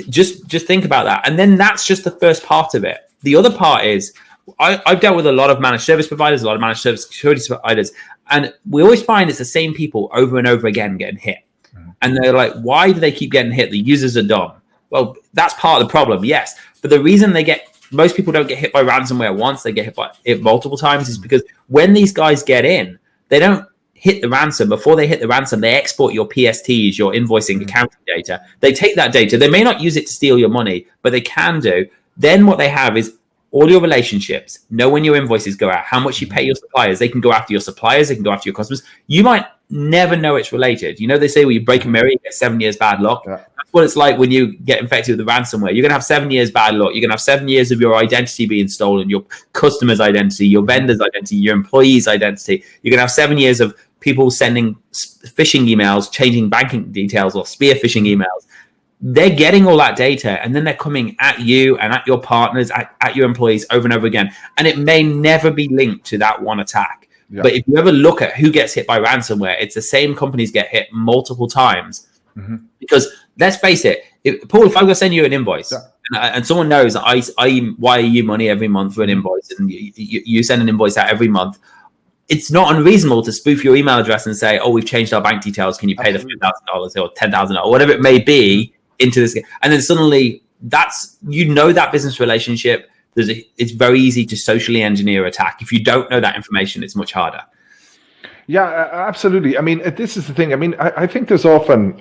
just think about that. And then that's just the first part of it. The other part is, I've dealt with a lot of managed service providers, a lot of managed service security providers, and we always find it's the same people over and over again getting hit. And they're like, why do they keep getting hit? The users are dumb. Well, that's part of the problem, yes. But the reason most people don't get hit by ransomware once, they get hit by it multiple times, is because when these guys get in, they don't hit the ransom. Before they hit the ransom, they export your PSTs, your invoicing, accounting data. They take that data. They may not use it to steal your money, but they can do. Then what they have is all your relationships, know when your invoices go out, how much you pay your suppliers. They can go after your suppliers. They can go after your customers. You might never know it's related. You know, they say when you break a mirror, you get 7 years bad luck. Yeah. That's what it's like when you get infected with the ransomware. You're going to have 7 years bad luck. You're going to have 7 years of your identity being stolen, your customer's identity, your vendor's identity, your employee's identity. You're going to have 7 years of people sending phishing emails, changing banking details, or spear phishing emails. They're getting all that data, and then they're coming at you and at your partners, at your employees over and over again. And it may never be linked to that one attack. Yeah. But if you ever look at who gets hit by ransomware, it's the same companies get hit multiple times. Because let's face it, Paul, if I'm going to send you an invoice, and someone knows I wire you money every month for an invoice, and you send an invoice out every month, it's not unreasonable to spoof your email address and say, oh, we've changed our bank details. Can you pay the $5,000 or $10,000 or whatever it may be into this? And then suddenly that business relationship, it's very easy to socially engineer attack. If you don't know that information, it's much harder. Yeah, absolutely. I mean, this is the thing. I mean, I think there's often,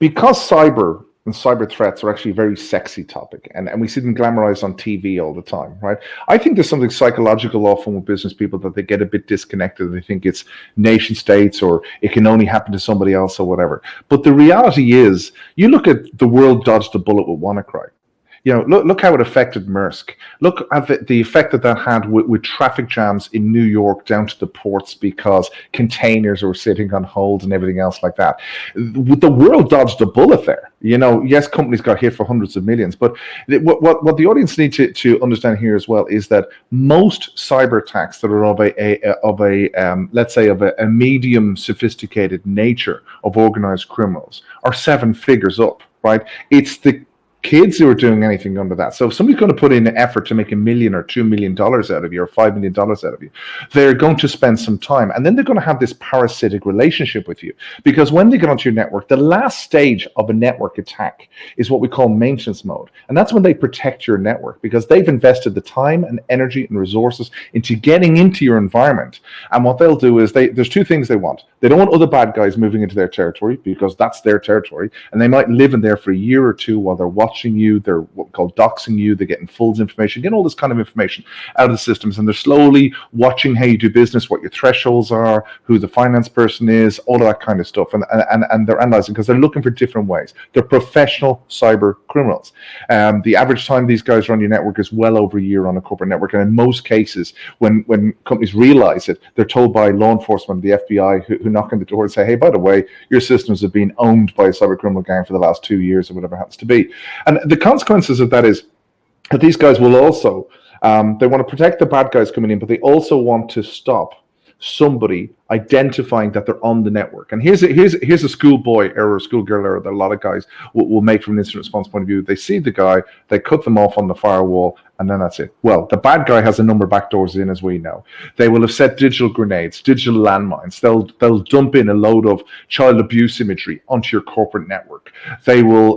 because cyber and cyber threats are actually a very sexy topic, and we see them glamorized on TV all the time, right? I think there's something psychological often with business people that they get a bit disconnected. They think it's nation states or it can only happen to somebody else or whatever. But the reality is, you look at the world dodged a bullet with WannaCry. You know, look how it affected Maersk. Look at the effect that had with traffic jams in New York down to the ports because containers were sitting on hold and everything else like that. The world dodged a bullet there. You know, yes, companies got hit for hundreds of millions, but what the audience need to understand here as well is that most cyber attacks that are of a medium sophisticated nature of organized criminals are 7 figures up, right? It's the kids who are doing anything under that. So if somebody's going to put in an effort to make $1 million or $2 million out of you or $5 million out of you, they're going to spend some time, and then they're going to have this parasitic relationship with you, because when they get onto your network, the last stage of a network attack is what we call maintenance mode, and that's when they protect your network because they've invested the time and energy and resources into getting into your environment. And what they'll do is there's 2 things they want. They don't want other bad guys moving into their territory because that's their territory, and they might live in there for a year or 2 while they're watching you, they're what we call doxing you, they're getting FULS information, getting all this kind of information out of the systems, and they're slowly watching how you do business, what your thresholds are, who the finance person is, all of that kind of stuff, and they're analyzing because they're looking for different ways. They're professional cyber criminals. The average time these guys run your network is well over a year on a corporate network, and in most cases, when companies realize it, they're told by law enforcement, the FBI, who knock on the door and say, hey, by the way, your systems have been owned by a cyber criminal gang for the last 2 years or whatever it happens to be. And the consequences of that is that these guys will also, they want to protect the bad guys coming in, but they also want to stop somebody identifying that they're on the network. And here's a schoolboy error, a schoolgirl error that a lot of guys will make from an incident response point of view. They see the guy, they cut them off on the firewall, and then that's it. Well, the bad guy has a number of backdoors in, as we know. They will have set digital grenades, digital landmines. They'll dump in a load of child abuse imagery onto your corporate network. They will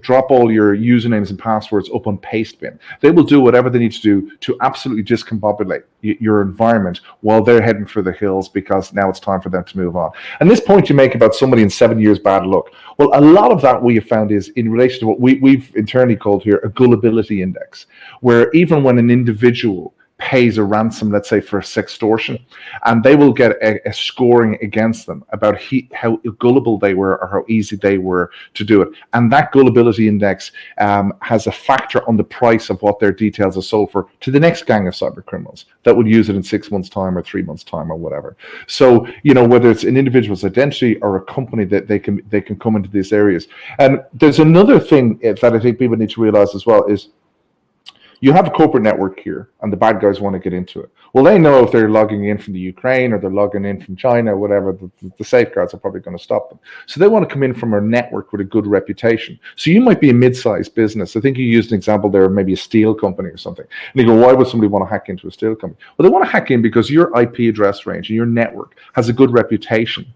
drop all your usernames and passwords up on Pastebin. They will do whatever they need to do to absolutely discombobulate your environment while they're heading for the hills, because because now it's time for them to move on. And this point you make about somebody in 7 years bad luck, well, a lot of that we have found is in relation to what we've internally called here a gullibility index, where even when an individual pays a ransom, let's say for sextortion, and they will get a scoring against them about how gullible they were or how easy they were to do it. And that gullibility index has a factor on the price of what their details are sold for to the next gang of cyber criminals that would use it in 6 months' time or 3 months' time or whatever. So, whether it's an individual's identity or a company, that they can come into these areas. And there's another thing that I think people need to realize as well is, you have a corporate network here, and the bad guys want to get into it. Well, they know if they're logging in from the Ukraine or they're logging in from China or whatever, the safeguards are probably going to stop them. So they want to come in from a network with a good reputation. So you might be a mid-sized business. I think you used an example there, maybe a steel company or something. And you go, why would somebody want to hack into a steel company? Well, they want to hack in because your IP address range and your network has a good reputation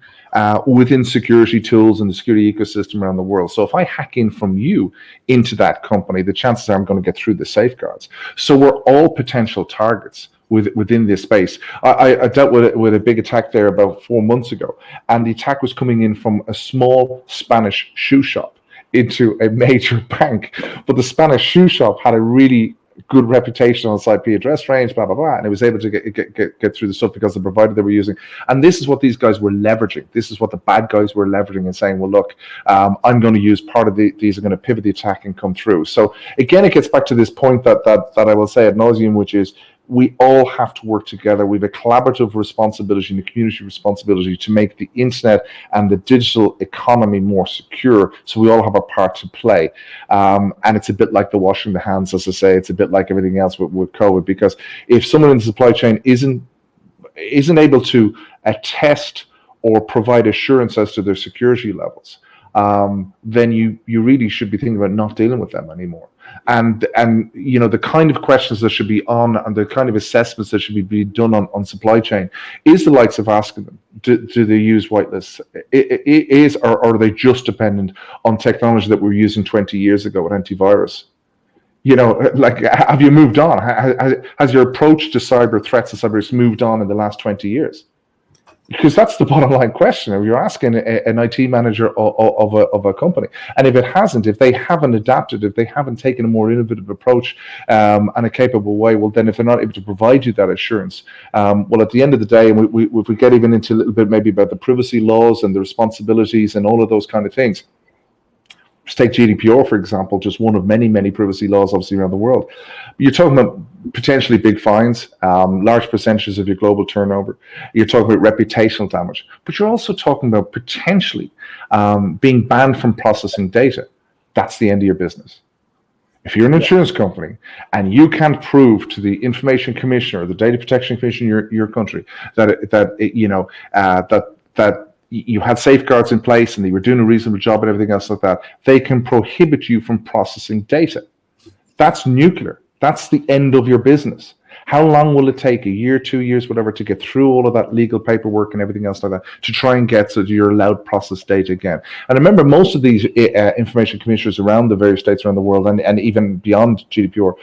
within security tools and the security ecosystem around the world. So if I hack in from you into that company, the chances are I'm going to get through the safeguards. So we're all potential targets within this space. I dealt with a big attack there about 4 months ago, and the attack was coming in from a small Spanish shoe shop into a major bank. But the Spanish shoe shop had a really good reputation on its IP address range, blah, blah, blah. And it was able to get through the stuff because the provider they were using. And this is what these guys were leveraging. This is what the bad guys were leveraging and saying, well, look, I'm going to use part of these are going to pivot the attack and come through. So again, it gets back to this point that I will say ad nauseum, which is, we all have to work together. We have a collaborative responsibility and a community responsibility to make the internet and the digital economy more secure. So we all have a part to play. And it's a bit like the washing the hands, as I say, it's a bit like everything else with COVID, because if someone in the supply chain isn't able to attest or provide assurance as to their security levels, then you really should be thinking about not dealing with them anymore. And the kind of questions that should be on and the kind of assessments that should be done on supply chain is the likes of asking them, do they use whitelists? Or are they just dependent on technology that we were using 20 years ago with antivirus? Have you moved on? Has your approach to cyber threats and cyber risk moved on in the last 20 years? Because that's the bottom line question. If you're asking an IT manager of a company, and if it hasn't, if they haven't adapted, if they haven't taken a more innovative approach and a capable way, well, then if they're not able to provide you that assurance, well, at the end of the day, and if we get even into a little bit maybe about the privacy laws and the responsibilities and all of those kind of things. Just take GDPR, for example, just one of many, many privacy laws, obviously, around the world. You're talking about potentially big fines, large percentages of your global turnover. You're talking about reputational damage. But you're also talking about potentially being banned from processing data. That's the end of your business. If you're an insurance company and you can't prove to the Information Commissioner or the Data Protection Commission in your country that you had safeguards in place and they were doing a reasonable job and everything else like that, they can prohibit you from processing data. That's nuclear. That's the end of your business. How long will it take? A year, 2 years, whatever, to get through all of that legal paperwork and everything else like that to try and get so you're allowed to process data again? And remember, most of these information commissioners around the various states around the world and even beyond GDPR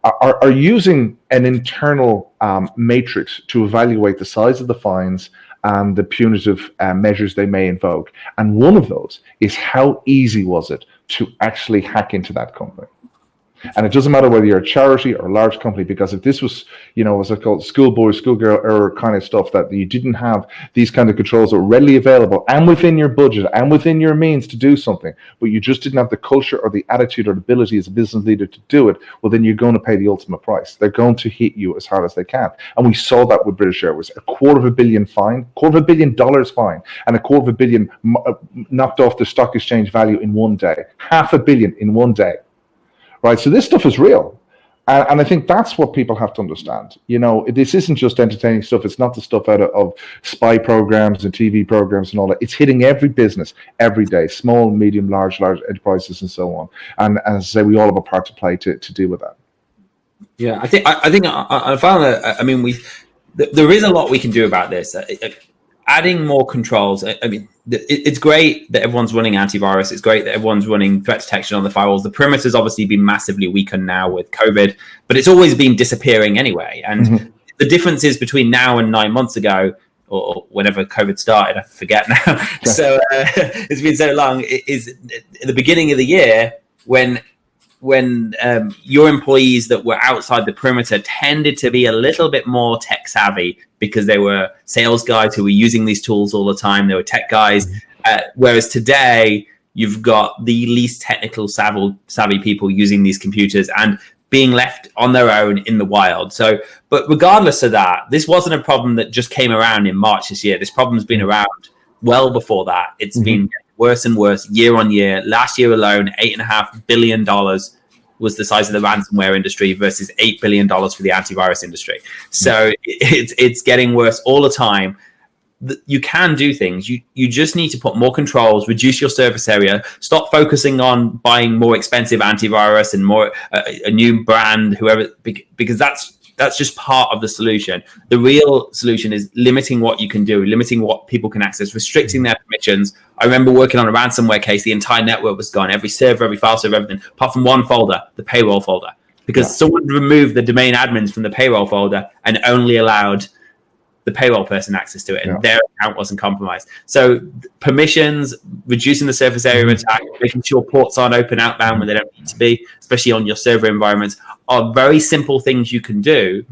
are using an internal matrix to evaluate the size of the fines and the punitive measures they may invoke. And one of those is how easy was it to actually hack into that company? And it doesn't matter whether you're a charity or a large company, because if this was, what's it called, schoolboy, schoolgirl error kind of stuff, that you didn't have these kind of controls that were readily available and within your budget and within your means to do something, but you just didn't have the culture or the attitude or the ability as a business leader to do it, well, then you're going to pay the ultimate price. They're going to hit you as hard as they can. And we saw that with British Airways, $250 million fine, $250 million fine, and $250 million knocked off the stock exchange value in 1 day, $500 million in 1 day. Right, so this stuff is real, and I think that's what people have to understand. This isn't just entertaining stuff. It's not the stuff out of spy programs and TV programs and all that. It's hitting every business every day, small, medium, large enterprises, and so on. And as I say, we all have a part to play to deal with that. Yeah, I think I found that. I mean, there is a lot we can do about this. Adding more controls. I mean, it's great that everyone's running antivirus. It's great that everyone's running threat detection on the firewalls. The perimeter's obviously been massively weakened now with COVID, but it's always been disappearing anyway. And the differences between now and 9 months ago, or whenever COVID started, I forget now. So it's been so long. It is at the beginning of the year when your employees that were outside the perimeter tended to be a little bit more tech savvy because they were sales guys who were using these tools all the time. They were tech guys. Whereas today, you've got the least technical savvy people using these computers and being left on their own in the wild. So, but regardless of that, this wasn't a problem that just came around in March this year. This problem's been around well before that. It's been worse and worse year on year. Last year alone, $8.5 billion was the size of the ransomware industry versus $8 billion for the antivirus industry. So it's getting worse all the time. You can do things. You just need to put more controls, reduce your surface area, stop focusing on buying more expensive antivirus and more a new brand, whoever, because that's just part of the solution. The real solution is limiting what you can do, limiting what people can access, restricting their permissions. I remember working on a ransomware case. The entire network was gone. Every server, every file server, everything, apart from one folder, the payroll folder, because someone removed the domain admins from the payroll folder and only allowed the payroll person access to it, and their account wasn't compromised. So permissions, reducing the surface area of attack, making sure ports aren't open outbound when they don't need to be, especially on your server environments, are very simple things you can do.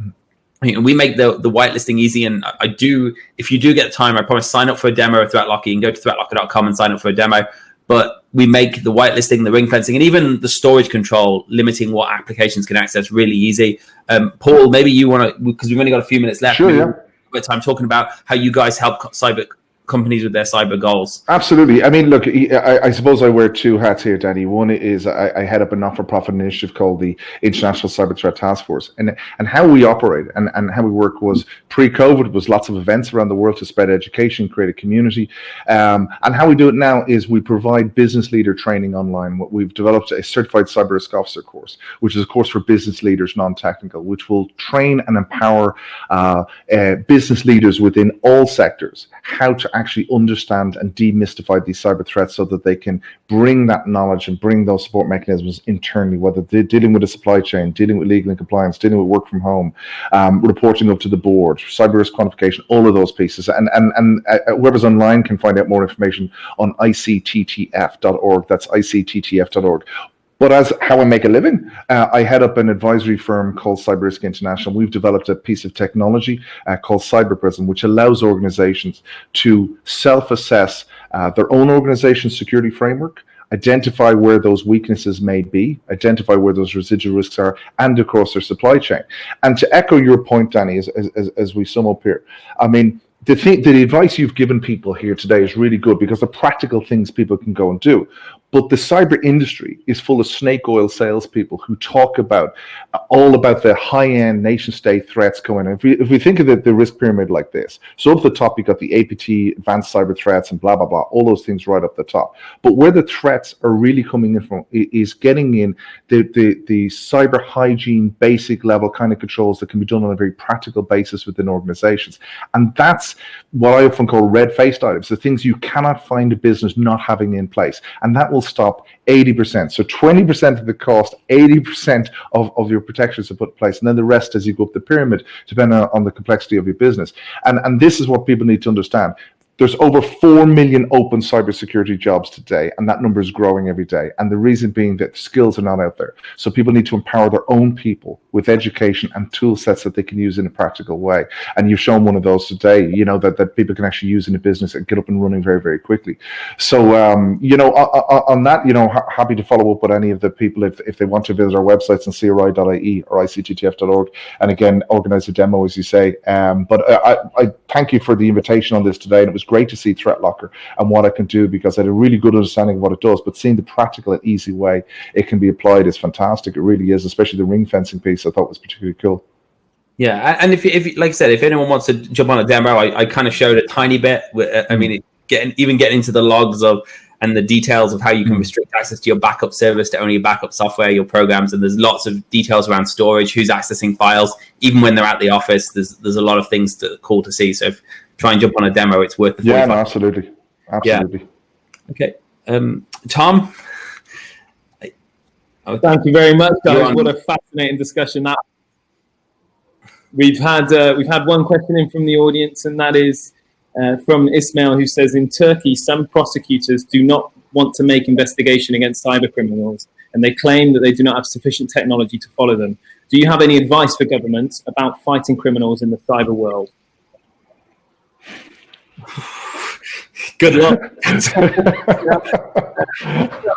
We make the whitelisting easy, and I do. If you do get time, I promise, sign up for a demo of ThreatLocker. You can go to threatlocker.com and sign up for a demo. But we make the whitelisting, the ring fencing, and even the storage control, limiting what applications can access, really easy. Paul, maybe you want to, because we've only got a few minutes left. Sure, yeah. Time talking about how you guys help cyber companies with their cyber goals. Absolutely. I mean, look, I suppose I wear two hats here, Danny. One is I head up a not-for-profit initiative called the International Cyber Threat Task Force, and how we operate and how we work was pre-COVID was lots of events around the world to spread education, create a community, and how we do it now is we provide business leader training online. We've developed a certified cyber risk officer course, which is a course for business leaders, non-technical, which will train and empower business leaders within all sectors how to actually understand and demystify these cyber threats so that they can bring that knowledge and bring those support mechanisms internally, whether they're dealing with a supply chain, dealing with legal and compliance, dealing with work from home, reporting up to the board, cyber risk quantification, all of those pieces. And whoever's online can find out more information on icttf.org. That's icttf.org. But as how I make a living, I head up an advisory firm called Cyber Risk International. We've developed a piece of technology called Cyber Prism, which allows organizations to self-assess their own organization's security framework, identify where those weaknesses may be, identify where those residual risks are, and across their supply chain. And to echo your point, Danny, as we sum up here, I mean, the advice you've given people here today is really good because the practical things people can go and do. But the cyber industry is full of snake oil salespeople who talk about all about the high-end nation-state threats coming in. If we think of the risk pyramid like this, so up the top you got the APT, advanced cyber threats, and blah blah blah, all those things right up the top. But where the threats are really coming in from is getting in the cyber hygiene, basic level kind of controls that can be done on a very practical basis within organizations, and that's what I often call red-faced items, the things you cannot find a business not having in place, and that will stop 80%. So 20% of the cost, 80% of your protections are put in place, and then the rest as you go up the pyramid, depending on the complexity of your business. And this is what people need to understand. There's over 4 million open cybersecurity jobs today, and that number is growing every day. And the reason being that skills are not out there. So people need to empower their own people with education and tool sets that they can use in a practical way. And you've shown one of those today, you know, that people can actually use in a business and get up and running very, very quickly. So, you know, on that, you know, happy to follow up with any of the people if they want to visit our websites on CRI.ie or ICTTF.org. And again, organize a demo, as you say. But I thank you for the invitation on this today. And it was great to see ThreatLocker and what I can do, because I had a really good understanding of what it does, but seeing the practical and easy way it can be applied is fantastic. It really is, especially the ring fencing piece I thought was particularly cool. Yeah, and if like I said, if anyone wants to jump on a demo, I kind of showed a tiny bit. I mean, getting into the logs of and the details of how you can restrict access to your backup service to only your backup software, your programs, and there's lots of details around storage, who's accessing files, even when they're at the office. There's a lot of things cool to see. So if try and jump on a demo, it's worth the 45. Yeah, no, absolutely. Yeah. Okay. Tom? Thank you very much, guys. What a fascinating discussion that. We've had one question in from the audience, and that is, From Ismail, who says, in Turkey, some prosecutors do not want to make investigation against cyber criminals, and they claim that they do not have sufficient technology to follow them. Do you have any advice for governments about fighting criminals in the cyber world? Good luck.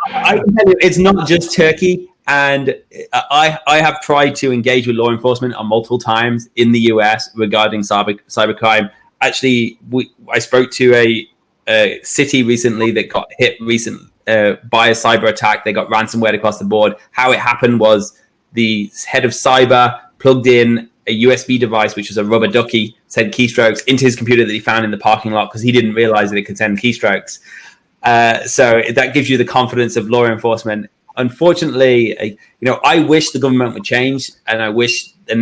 I can tell you, it's not just Turkey. And I have tried to engage with law enforcement on multiple times in the US regarding cybercrime. Actually, I spoke to a city recently that got hit by a cyber attack. They got ransomware across the board. How it happened was the head of cyber plugged in a USB device, which was a rubber ducky, sent keystrokes into his computer that he found in the parking lot because he didn't realize that it could send keystrokes. So that gives you the confidence of law enforcement. Unfortunately, I wish the government would change, and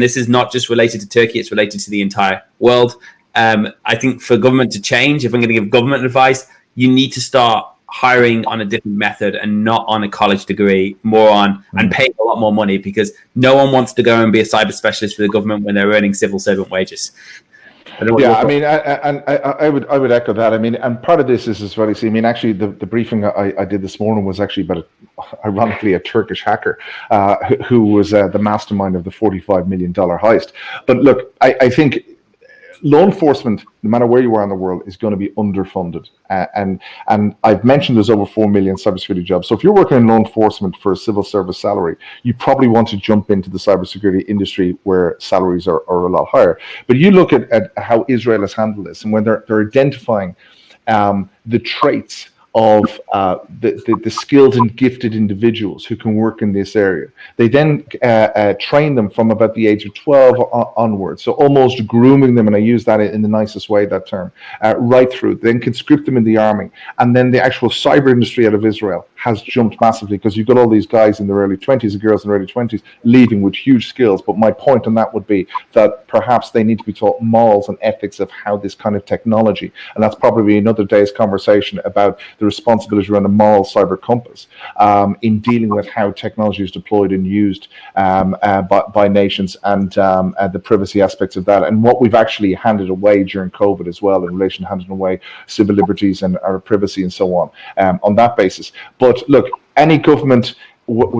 this is not just related to Turkey, it's related to the entire world. I think for government to change, if I'm going to give government advice, you need to start hiring on a different method and not on a college degree, and pay a lot more money, because no one wants to go and be a cyber specialist for the government when they're earning civil servant wages. I would echo that. I mean, and part of this is what I see. I mean, actually, the briefing I did this morning was actually about, ironically, a Turkish hacker who was the mastermind of the $45 million heist. But look, I think law enforcement, no matter where you are in the world, is going to be underfunded. And I've mentioned there's over 4 million cybersecurity jobs. So if you're working in law enforcement for a civil service salary, you probably want to jump into the cybersecurity industry where salaries are a lot higher. But you look at how Israel has handled this, and when they're identifying the traits of the skilled and gifted individuals who can work in this area. They then train them from about the age of 12 onwards, so almost grooming them, and I use that in the nicest way, that term, right through. Then conscript them in the army, and then the actual cyber industry out of Israel has jumped massively, because you've got all these guys in their early 20s and girls in their early 20s leaving with huge skills. But my point on that would be that perhaps they need to be taught morals and ethics of how this kind of technology, and that's probably another day's conversation about the responsibility around a moral cyber compass in dealing with how technology is deployed and used by nations, and the privacy aspects of that, and what we've actually handed away during COVID as well in relation to handing away civil liberties and our privacy and so on that basis. But look, any government,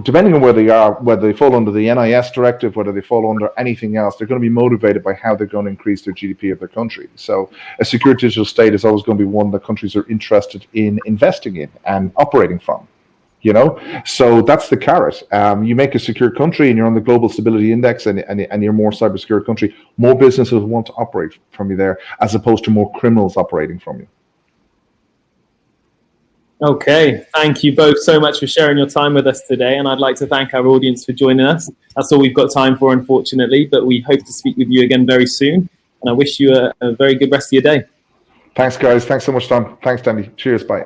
depending on where they are, whether they fall under the NIS directive, whether they fall under anything else, they're going to be motivated by how they're going to increase their GDP of their country. So a secure digital state is always going to be one that countries are interested in investing in and operating from. So that's the carrot. You make a secure country and you're on the global stability index, and you're a more cyber secure country, more businesses want to operate from you there, as opposed to more criminals operating from you. Okay, thank you both so much for sharing your time with us today, and I'd like to thank our audience for joining us. That's all we've got time for, unfortunately, but we hope to speak with you again very soon, and I wish you a very good rest of your day. Thanks, guys. Thanks so much, Don. Thanks, Danny. Cheers. Bye.